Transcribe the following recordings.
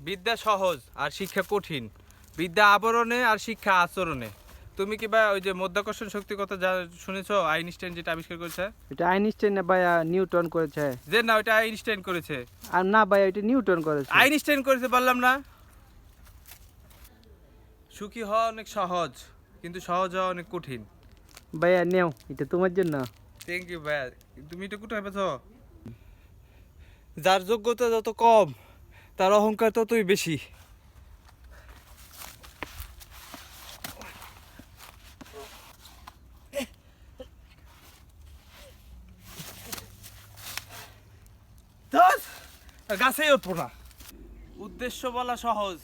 বিদ্যা সহজ আর শিক্ষা কঠিন। বিদ্যা আবরণে আর শিক্ষা আচরণে। তুমি কি ভাই ওই যে মাধ্যাকর্ষণ শক্তির কথা শুনেছো? আইনস্টাইন যেটা আবিষ্কার করেছে। এটা আইনস্টাইন না ভাইয়া, নিউটন করেছে। যে না, ওইটা আইনস্টাইন করেছে। আর না ভাইয়া, এটা নিউটন করেছে। আইনস্টাইন করেছে বললাম না? সুখী হওয়া অনেক সহজ, কিন্তু সহজ হওয়া অনেক কঠিন। ভাইয়া নেও, এটা তোমার জন্য। থ্যাংক ইউ ভাই। তুমি এটা কোথায় পেছো? যার যোগ্যতা যত কম, তার অহংকার ততই বেশি। গাছেই উঠবো না। উদ্দেশ্য বলা সহজ,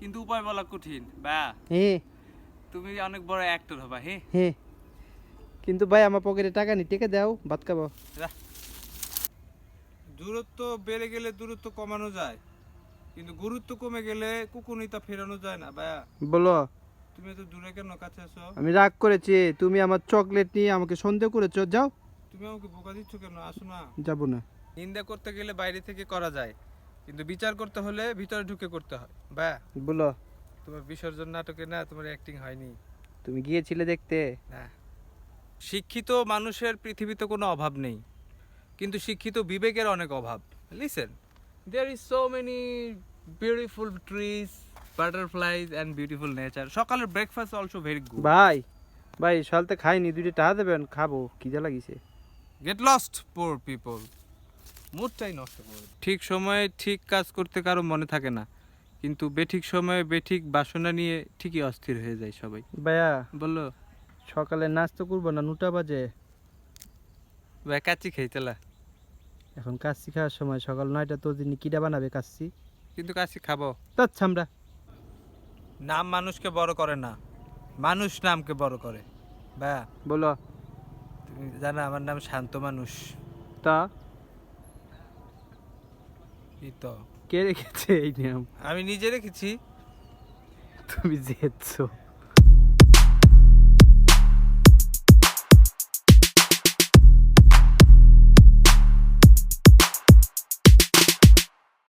কিন্তু উপায় বলা কঠিন। ভাইয়া হ্যাঁ তুমি অনেক বড় অ্যাক্টর হবা। হ্যাঁ হ্যাঁ, কিন্তু ভাই আমার পকেটে টাকা নেই, টেকে দাও, ভাত খাবো। দূরত্ব বেড়ে গেলে দূরত্ব কমানো যায়, কিন্তু গুরুত্ব কমে গেলে কুকুনিতা ফেরানো যায় না। ভাইয়া বলো, তুমি তো দূরে কেন, কাছে আসো। আমি রাগ করেছি, তুমি আমার চকলেট নিয়ে আমাকে সন্দেহ করেছো, যাও। তুমি আমাকে বোকা দিচ্ছ কেন? আসো না। যাবো না। নিন্দা করতে গেলে বাইরে থেকে করা যায়, কিন্তু বিচার করতে হলে ভিতরে ঢুকে করতে হয়। ভাইয়া বলো, তোমার বিসর্জন নাটকে না তোমার অ্যাক্টিং হয়নি। তুমি গিয়েছিলে দেখতে? না। শিক্ষিত মানুষের পৃথিবীতে কোনো অভাব নেই, কিন্তু শিক্ষিত বিবেকের অনেক অভাব। Listen, there is so many beautiful trees, butterflies and beautiful nature. সকালের ব্রেকফাস্ট অলসো ভেরি গুড। ভাই ভাই, সকালতে খাইনি, দুইটা টাকা দেবেন, খাবো, খিদে লাগিছে। Get lost poor people. মুডটাই নষ্ট করে। ঠিক সময়ে ঠিক কাজ করতে কারো মনে থাকে না, কিন্তু বেঠিক সময়ে বেঠিক বাসনা নিয়ে ঠিকই অস্থির হয়ে যায় সবাই। ভাইয়া বললো সকালে নাস্তা করবো না, 9টা বাজে। ভাই কাচ্চি খাইতেলা, এখন কাচ্চি খাওয়ার সময়, সকাল 9টা, তোর দিন কিটা বানাবে কাচ্চি? কিন্তু কাচ্চি খাবো। আচ্ছা, আমরা নাম মানুষকে বড় করে না, মানুষ নামকে বড় করে। ভাইয়া বলো। তুমি জানো আমার নাম শান্ত মানুষ। তা এই তো কে রেখেছে এই নাম? আমি নিজে রেখেছি। তুমি জেতছো।